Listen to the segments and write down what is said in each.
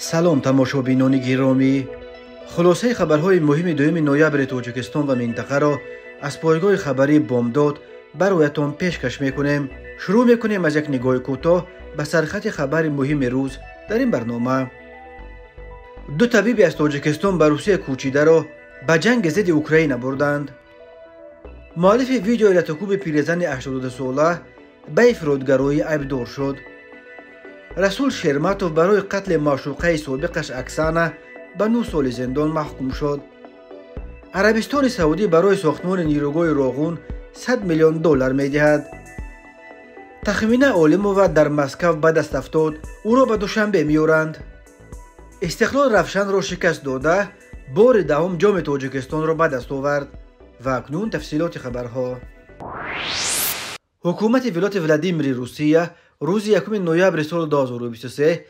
سلام تماشابینان گرامی، خلاصه خبرهای مهم دوم نوامبر تاجیکستان و منطقه را از پایگاه خبری بامداد برایتان پیشکش میکنیم. شروع میکنیم از یک نگاه کوتاه به سرخط خبر مهم روز در این برنامه. دو طبیب از تاجیکستان به روسیه کوچیده را به جنگ ضد اوکراین بردند. مؤلف ویدیو لاتوکوب پیرزن 82 ساله به افراطگرایی عیبدار شد. رسول شرماتوف برای قتل معشوقه سابقش اکسانا به 9 سال زندان محکوم شد. عربستان سعودی برای ساختمان نیروگاه راغون 100 میلیون دلار می‌دهد. تخمینه عالموف در مسکو به دست افتاد، او را به دوشنبه می‌آورند. استقلال رفشن را شکست داده بار دهم جام تاجیکستان را به دست آورد. و اکنون تفصیلات خبرها. حکومت ولایت ولادیمیر روسیه روز 1 نوامبر سال 2023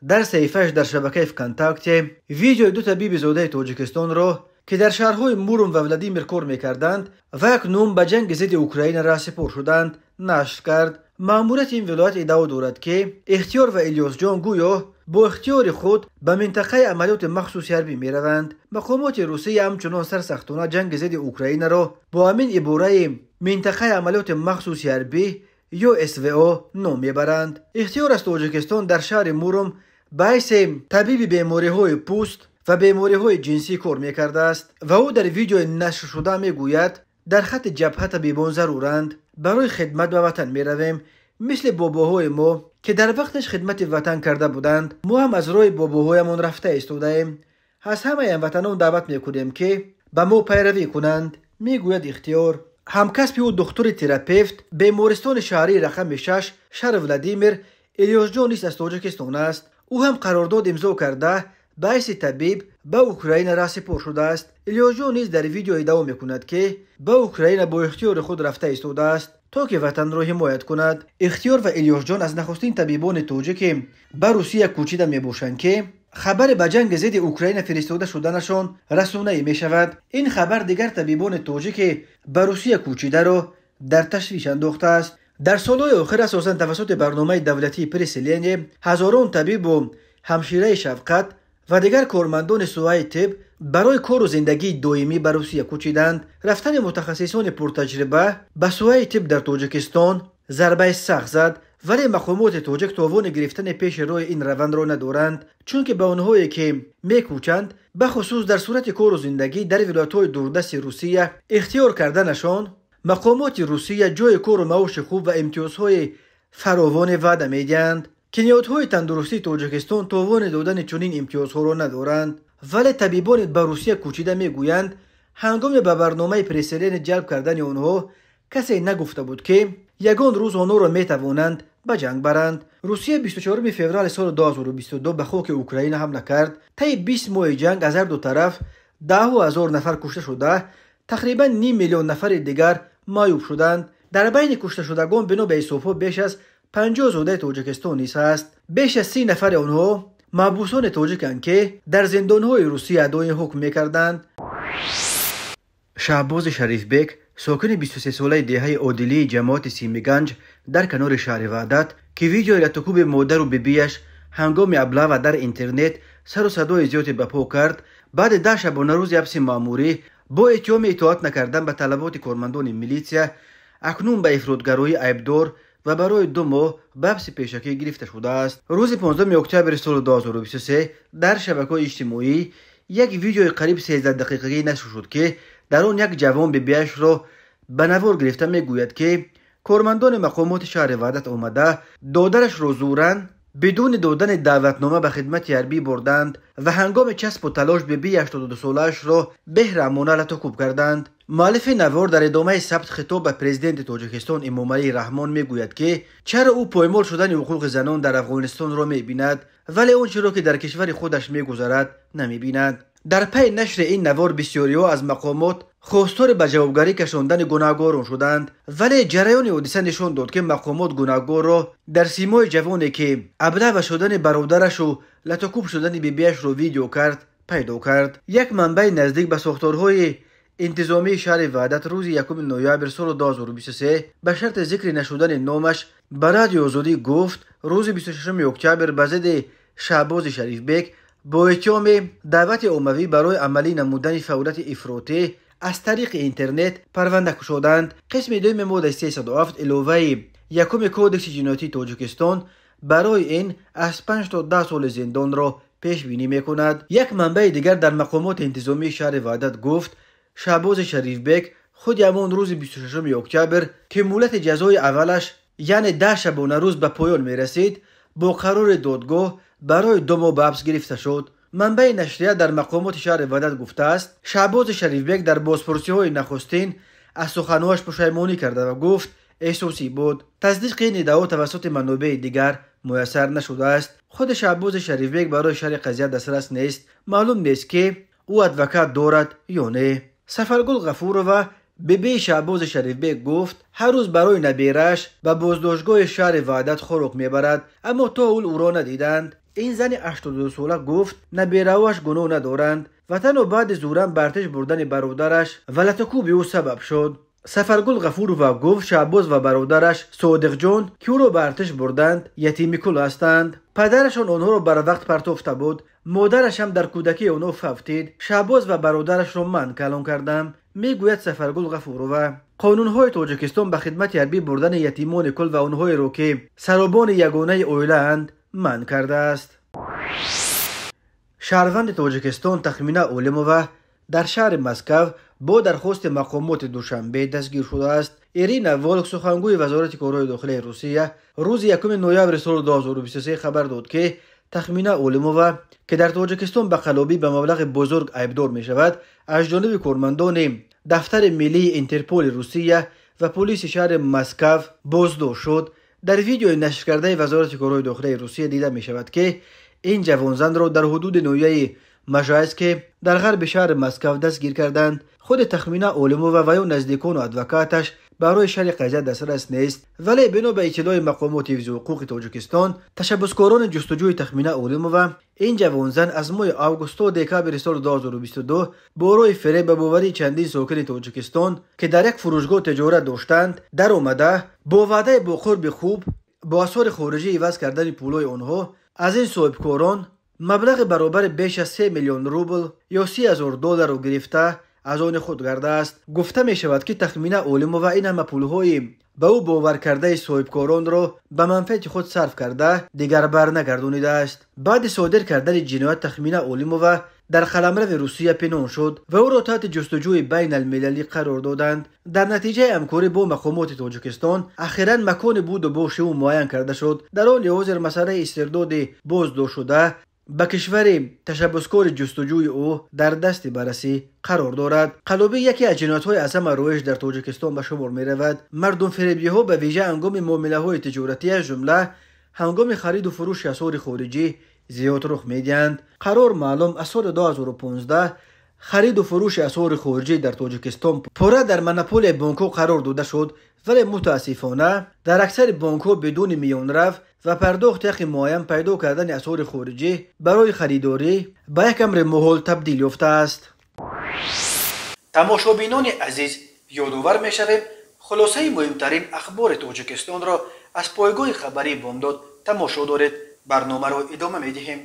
در صفحه‌اش در شبکه وکانتاکت ویدیو دو طبیب زاده تاجیکستان را که در شهرهای موروم و ولادیمیر کار می‌کردند و اکنون به جنگ ضد اوکراین را سپار شدند نشر کرد. ماموریت این ولایت ادعا دارد که اختیار و الیاس جان گویا با اختیار خود به منطقه عملیات مخصوص حربی می‌روند. مقامات روسیه همچنان سرسختانه جنگ ضد اوکراین را با همین عباره منطقه عملیات مخصوص حربی یا SVO نام میبرند. اختیار از تاجیکستان در شهر موروم باعث طبیب بیماری‌های پوست و بیماری‌های جنسی کار می‌کرده است و او در ویدیو نشر شده میگوید در خط جبهه طبیبان ضرورند، برای خدمت به وطن میرویم مثل باباهای ما که در وقتش خدمت وطن کرده بودند. ما هم از راه باباهایمان رفته ایستاده‌ایم. از همه هموطنان دعوت میکنیم که به ما پیروی کنند، میگوید اختیار. همکسب او دکتر تراپیوت بیمارستان شهری رقم 6 شهر ولادیمیر الیاس جان نیز از تاجیکستان است. او هم قرارداد امضا کرده باعث طبیب به اوکراین را سپار شده است. الیاس جان نیز در ویدیو ادعا میکند که به اوکراین با اختیار خود رفته ایستاده است تا که وطن را حمایت کند. اختیار و الیاس جان از نخستین طبیبان تاجیک به روسیه کوچیده میباشند که خبر به جنگ ضد اوکراین فرستاده شدنشان رسانه‌ای می شود. این خبر دیگر طبیبان تاجیک به روسیه کوچیده را در تشویش انداخته است. در سالهای آخر اساساً توسط برنامه دولتی پرسلین هزاران طبیب و همشیره شفقت و دیگر کارمندان سوای طب برای کار و زندگی دائمی به روسیه کوچیدند. رفتن متخصصان پرتجربه به سوای طب در تاجیکستان ضربه سخت زد، ولی مقامات تاجیک توان گرفتن پیش روی این روند را ندارند، چون که به آنهایی که میکوچند به خصوص در صورت کار و زندگی در ولایت‌های دوردست روسیه اختیار کردنشان مقامات روسیه جای کار و معاش خوب و امتیازهای فراوان وعده میدهند که نهادهای تندرستی تاجیکستان توان دادن چنین امتیازها را ندارند. ولی طبیبان به روسیه کوچیده میگویند هنگام به برنامه پرسلین جلب کردن آنها کسی نگفته بود که یگان روز آنها را میتوانند به جنگ برند. روسیه 24 فوریه سال 2022 به خاک اوکراین حمله کرد. طی 20 ماه جنگ از هر دو طرف 10,000 نفر کشته شده، تقریبا 9 میلیون نفر دیگر معیوب شدند. در بین کشته شدگان بنا به حساب‌ها بیش از 50 زاده تاجیکستان نیز است. بیش از 30 نفر آنها محبوسان تاجیکند که در زندان‌های روسیه ادای حکم می‌کردند. شهباز شریف بیگ ساکن 23 ساله دهه عادلی جماعت سیمیگنج در کنار شهر وحدت که ویدیو لاتوکوب مادر و بیبیش هنگام ابلاغ در اینترنت سر و صدای زیادی برپا کرد، بعد 10 شبانه روز حبس مأموری با اتهام اطاعت نکردن به طلبات کارمندان میلیسیا اکنون به افراطگرایی عیبدار و برای 2 ماه به حبس پیشکی گرفته شده است. روز 15 اکتبر سال 2023 در شبکه‌های اجتماعی یک ویدیو قریب 13 دقیقه‌ای نشر شد که در آن یک جوان بیبیش را به نوار گرفته میگوید که کارمندان مقامات شهر وحدت آمده دادرش را زوراً بدون دادن دعوتنامه به خدمت حربی بردند و هنگام چسب و تلاش بیبی 82 سالش را بهرامانه لاتوکوب کردند. مؤلف نوار در ادامه ثبت خطاب به پرزیدنت تاجیکستان امامعلی رحمان میگوید که چرا او پایمال شدن حقوق زنان در افغانستان را میبیند ولی آنچه را که در کشور خودش میگذرد نمیبیند. در پی نشر این نوار بسیاری‌ها از مقامات خواستار به جوابگری کشاندن گناهکاران شدند، ولی جریان حادثه نشان داد که مقامات گناهکار را در سیمای جوانی که ابله شدن برادرش و لاتوکوب شدن بیبیش را ویدیو کرد پیدا کرد. یک منبع نزدیک به ساختارهای انتظامی شهر وحدت روز 1 نوامبر سال 2023 به شرط ذکر نشدن نامش به رادیو آزادی گفت روز 26 اکتبر به ضد شهباز شریف بیگ با اتهام دعوت عموی برای عملی نمودن فعالیت افراطی از طریق اینترنت پرونده کشیدند. قسم دوم ماده 307 علاوه یکم کودکس جنایتی تاجیکستان برای این از 5 تا 10 سال زندان را پیش بینی میکند. یک منبع دیگر در مقامات انتظامی شهر وحدت گفت شهباز شریف بیگ خود همان روز 26 اکتبر که مهلت جزای اولش یعنی 10 شبانه روز به پایان میرسید با قرار دادگاه برای 2 ماه به حبس گرفته شد. منبع نشریه در مقامات شهر وحدت گفته است شهباز شریف بیگ در بازپرسی‌های نخستین از سخنانش پشیمانی کرده و گفت احساسی بود. تصدیق این ادعا توسط منابع دیگر میسر نشده است. خود شهباز شریف بیگ برای شرح قضیه دسترس نیست. معلوم نیست که او ادوکات دارد یا نه. سفرگل غفورова بیبی شهباز شریف بیگ گفت هر روز برای نبیرش به بازداشتگاه شهر وحدت خوراک میبرد، اما تا او را ندیدند. این زن 82 ساله گفت نبیره‌اش گناه ندارند و تنها بعد زورم برتش بردن برادرش ولتکو به او سبب شد. سفرگل غفورova گفت شهباز و برادرش صادق جان که او را برتش بردند یتیمی کل هستند. پدرشان آنها را بر وقت پرتافته بود. مادرش هم در کودکی آنها فوتید. شهباز و برادرش را من کلان کردم. میگوید سفرگل غفورova. قانون‌های تاجیکستان به خدمت حربی بردن یتیمان کل و آنهایی را که سرابان یگانه عائله اند من کرده است. شهروند تاجیکستان تخمینه عالمova در شهر مسکو با درخواست مقامات دوشنبه دستگیر شده است. ایرینا والک سخنگوی وزارت کارهای داخلی روسیه روز 1 نوامبر سال 2023 خبر داد که تخمینه عالمova که در تاجیکستان به قلابی به مبلغ بزرگ عیبدار می شود از جانب کارمندان دفتر ملی اینترپول روسیه و پلیس شهر مسکو بازداشت شد. در ویدیو نشر کرده وزارت کارهای داخلی روسیه دیده می شود که این جوانزن را در حدود ناحیه مژایسک که در غرب شهر مسکو دستگیر کردند. خود تخمینه عالمova و یا نزدیکان و ادوکاتش برای شرح قضیه دسترس نیست، ولی بنا به اطلاع مقامات حفظ حقوق تاجیکستان تشبسکاران جستجوی تخمینه عالمova این جوانزن از ماه آگوست تا دکامبر سال 2022 با راه فریب به باوری چندین ساکن تاجیکستان که در یک فروشگاه تجارت داشتند در آمده با وعده با قرب خوب با اسعار خارجی عوض کردن پولای آنها از این صاحبکاران مبلغ برابر بیش از 3 میلیون روبل یا 30,000 دلار را گرفته از آن خود کرده است. گفته می شود که تخمینه عالمova این همه پولهای به او باور کرده صاحبکاران را به منفعت خود صرف کرده دیگر بر نگردانیده است. بعد صادر کردن جنایت تخمینه عالمova در قلمرو روسیه پنهان شد و او را تحت جستجوی بین المللی قرار دادند. در نتیجه همکاری با مقامات تاجیکستان اخیراً مکان بود و باش او معین کرده شد. در حال حاضر مسئله استرداد بازداشت شده به کشور تشبسکار جستجوی او در دست بررسی قرار دارد. قلابی یکی از جنایت‌های اعظم رایج در تاجیکستان به شمار می‌رود. مردم فریبی‌ها به ویژه هنگام معامله‌های تجارتی از جمله هنگام خرید و فروش اسعار خارجی زیاد رخ می‌دهند. قرار معلوم از سال 2015 خرید و فروش اسعار خارجی در تاجیکستان پاره در منوپول بانک‌ها قرار داده شد، ولی متاسفانه در اکثر بانک‌ها بدون میان رفت و پرداخت یک معین پیدا کردن اسعار خارجی برای خریداری به یک امر محال تبدیل یافته است. تماشابینان عزیز، یادآور می‌شویم خلاصه مهمترین اخبار تاجیکستان را از پایگاه خبری بامداد تماشا دارید. برنامه را ادامه می‌دهیم.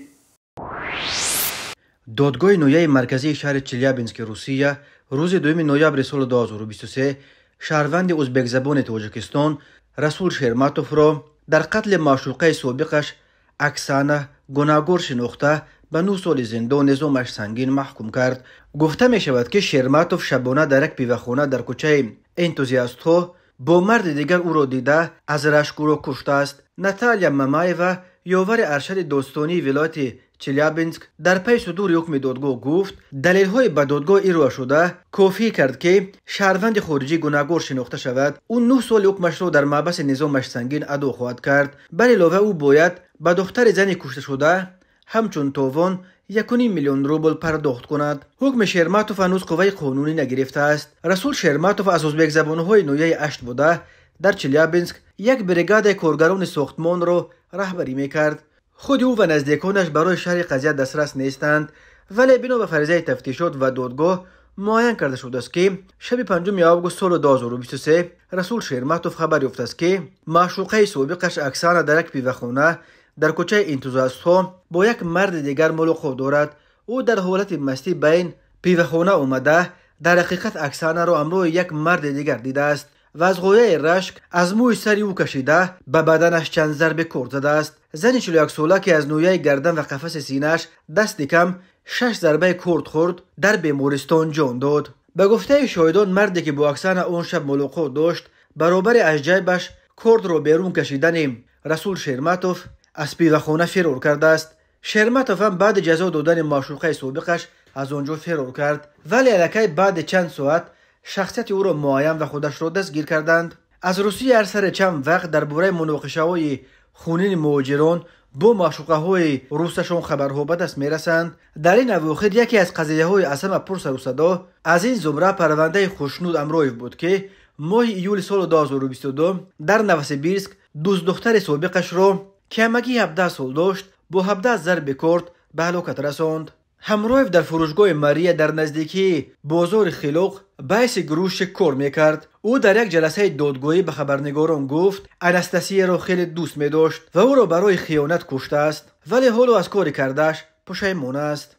دادگاه نویه مرکزی شهر چلیابینسک روسیه روز 2 نوامبر سال 2023 شهروند ازبک زبان تاجیکستان رسول شرماتوف را در قتل معشوقه سابقش اکسانا گناهکار شناخته به 9 سال زندان نظامش سنگین محکوم کرد. گفته می شود که شرماتوف شبانه در یک پیوخانه در کوچه انتوزیاست ها با مرد دیگر او را دیده از رشک او را کشته است. ناتالیا مامایوا یاور ارشد داستانی ولایت چلیابینسک در پی صدور حکم دادگاه گفت دلیل های به دادگاه ارائه شده کافی کرد که شهروند خارجی گناهکار شناخته شود. او 9 سال حکمش را در محبس نظامش سنگین ادا خواهد کرد. بر علاوه او باید به دختر زنی کشته شده همچون تاوان 1.5 میلیون روبل پرداخت کند. حکم شرماتوف هنوز قوه قانونی نگرفته است. رسول شرماتوف از ازبک زبانهای نویه 8 بوده در چلیابینسک یک بریگاد کارگران ساختمان را رهبری میکرد. خود او و نزدیکانش برای شرح قضیه دسترس نیستند، ولی بنا به فریضه تفتیشات و دادگاه معین کرده شده است که شب 5 آگوست سال 2023 رسول شرماتوف خبر یافته است که معشوقه سابقش اکسانا در یک پیوخانه در کوچه انتوزیاست‌ها با یک مرد دیگر ملاقات دارد. او در حالت مستی بین پیوخانه اومده در حقیقت اکسانه را همراه یک مرد دیگر دیده است و از غویه رشک از موی سری او کشیده به بدنش چند ضربه کرد زده است. زن 41 ساله که از نویه گردن و قفس سینه‌اش دست کم 6 ضربه کرد خورد در بیمارستان جان داد. به گفته شاهدان مردی که با اکسانه اون شب ملاقات داشت برابر از جیبش کرد را بیرون کشیدن رسول شرمتوف از پیوخانه فرار کرده است. شرمتوف هم بعد جزا دادن معشوقه سابقش از آنجا فرار کرد، ولی الکی بعد چند ساعت شخصیت او را معاین و خودش را دستگیر کردند. از روسیه هر سر چند وقت درباره مناقشه‌های خونین مهاجران با معشوقه های روسشان خبرها به دست میرسند. در این اواخر یکی از قضیه های اصلا پرسر و صدا از این زمره پرونده خوشنود امرویف بود که ماه ایول سال 2022 در نوسیبیرسک دوست دختر سابقش را که همگی 17 سال داشت با 17 ضرب کرد به هلاکت رساند. همرویف در فروشگاه ماریا در نزدیکی بازار خلوق باعث گروش کار میکرد. او در یک جلسه دادگاهی به خبرنگاران گفت اناستاسیا را خیلی دوست می داشت و او را برای خیانت کشته است، ولی حالا از کار کردش پشیمان است.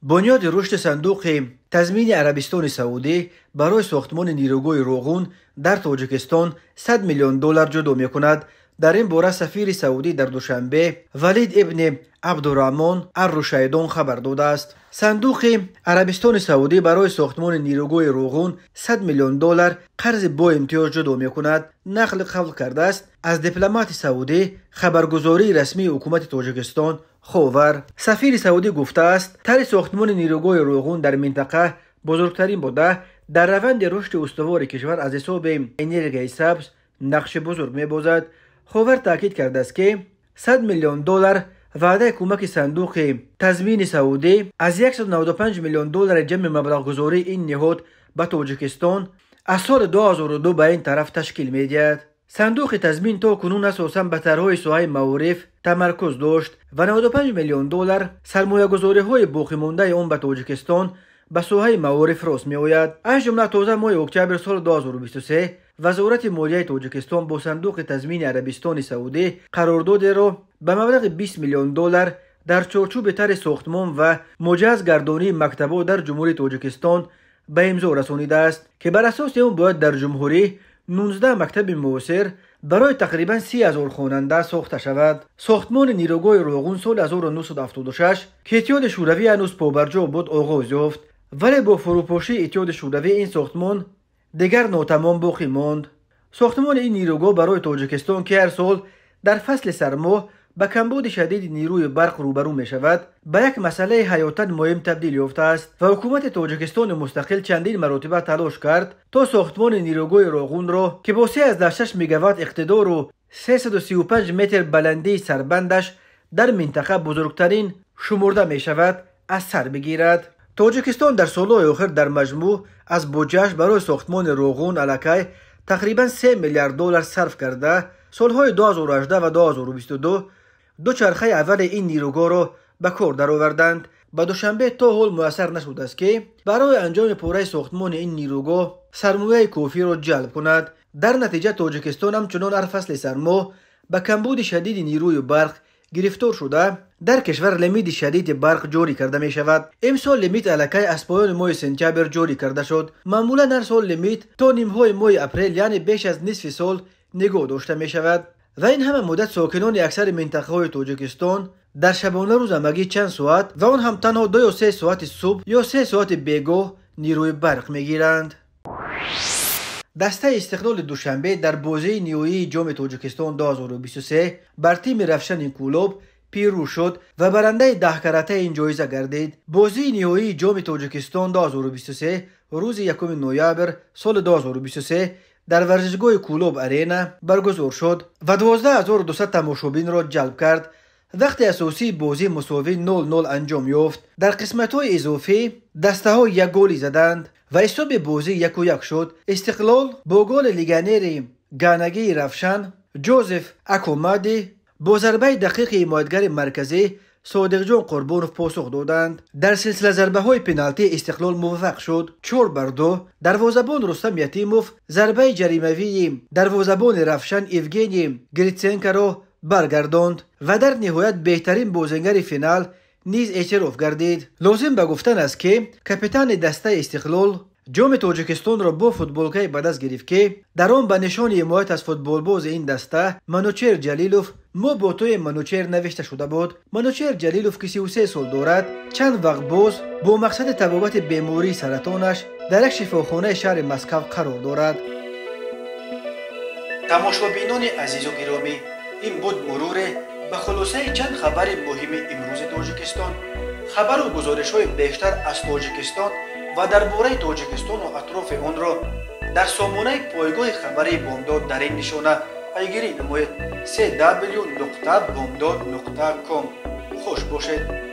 بنیاد رشد صندوق تضمین عربستان سعودی برای ساختمان نیروگاه روغون در تاجیکستان 100 میلیون دلار جدا می کند. در این باره سفیر سعودی در دوشنبه ولید ابن عبدالرحمن الرشیدان خبر داده است. صندوق عربستان سعودی برای ساختمان نیروگاه روغون 100 میلیون دلار قرض با امتیاز جدا می کند. نقل قول کرده است از دیپلمات سعودی خبرگزاری رسمی حکومت تاجیکستان خاور. سفیر سعودی گفته است طرح ساختمان نیروگاه روغون در منطقه بزرگترین بوده در روند رشد استوار کشور از حساب انرژی سبز نقش بزرگ می بازد. خاور تاکید کرده است که 100 میلیون دلار وعده کمک صندوق تضمین سعودی از 195 میلیون دلار جمع مبلغ گذاری این نهاد به تاجیکستان از سال 2002 به این طرف تشکیل می دهد. صندوق تضمین تا کنون اساساً به طرح‌های ساحه معارف تمرکز داشت و 95 میلیون دلار سرمایه گذاری های باقی مانده آن به تاجیکستان به ساحه معارف راست می آید. از جمله تازه ماه اکتبر سال 2023 وزارت مالیه تاجیکستان با صندوق تضمین عربستان سعودی قرارداد را به مبلغ 20 میلیون دلار در چارچوب طرح ساختمان و مجهز گردانی مکتب‌ها در جمهوری تاجیکستان به امضا رسانیده است که بر اساس آن باید در جمهوری 19 مکتب معاصر برای تقریباً 30,000 خواننده ساخته شود. ساختمان نیروگاه روغون سال 1976 که اتحاد شوروی هنوز پابرجا بود آغاز یافت، ولی با فروپاشی اتحاد شوروی این ساختمان دیگر ناتمام باقی ماند. ساختمان این نیروگاه برای تاجیکستان که هر سال در فصل سرما به کمبود شدید نیروی برق روبرو می شود به یک مسئله حیاتاً مهم تبدیل یافته است و حکومت تاجیکستان مستقل چندین مرتبه تلاش کرد تا ساختمان نیروگاه روغون را که با 3.6 میگاوات اقتدار و 335 متر بلندی سربندش در منطقه بزرگترین شمرده می شود از سر بگیرد. تاجیکستان در سالهای آخر در مجموع از بودجه‌اش برای ساختمان روغون علاقه تقریباً 3 میلیارد دلار صرف کرده. سالهای 2018 و 2022 دو چرخه اول این نیروگاه را به کار درآوردند. به دوشنبه تا حال میسر نشد است که برای انجام پوره ساختمان این نیروگاه سرمایه کافی را جلب کند. در نتیجه تاجیکستان همچنان هر فصل سرما به کمبود شدید نیروی برق گرفتار شده. در کشور لیمیت شدید برق جاری کرده می شود. امسال لیمیت علاقه از پایان ماه سپتامبر جاری کرده شد. معمولا هر سال لیمیت تا نیمهای ماه اپریل یعنی بیش از نصف سال نگاه داشته می شود و این همه مدت ساکنان اکثر منطقه های تاجیکستان در شبانه روز همگی چند ساعت و آن هم تنها 2 یا 3 ساعت صبح یا 3 ساعت بیگاه نیروی برق می گیرند. دسته استقلال دوشنبه در بازی نیویی جام تاجیکستان 2023 بر تیم رفشن انقلاب پیروز شد و برنده 10 کرته این جایزه گردید. بازی نیویی جام تاجیکستان 2023 روز 1 نوامبر سال 2023 در ورزشگاه کلوب ارینا برگزار شد و 12200 تماشابین را جلب کرد. وقت اساسی بازی مساوی 0-0 انجام یافت. در قسمت‌های اضافی دسته‌ها یک گلی زدند و حساب بازی 1-1 شد. استقلال با گل لیگانر گانگی رفشن جوزف اکومادی با ضربه دقیق حمایتگر مرکزی صادق جان قربانوف پاسخ دادند. در سلسله ضربه های پنالتی استقلال موفق شد. 4-2 دروازه‌بان رستم یتیموف ضربه جریمه‌ای دروازه‌بان رفشن ایوگنی گریتسنکا را برگرداند و در نهایت بهترین بازیگر فینال نیز اعتراف گردید. لازم به گفتن است که کاپیتان دسته استقلال جام تاجیکستان را با فوتبالکای به دست گرفت که در آن به نشان حمایت از فوتبال باز این دسته منوچهر جلیلوف ما با توی منوچهر نوشته شده بود. منوچهر جلیلوف که 33 سال دارد چند وقت باز با مقصد تبابت بیماری سرطانش در یک شفاخانه شهر مسکو قرار دارد. تماشابینان عزیز و گرامی، این بود مرور به خلاصه چند خبر مهم امروز تاجیکستان. خبر و گزارش های بیشتر از تاجیکستان و درباره تاجیکستان و اطراف آن را در سامانه پایگاه خبری بامداد در این نشانه پیگیری نمایید: www.bamdad.com. خوش باشید.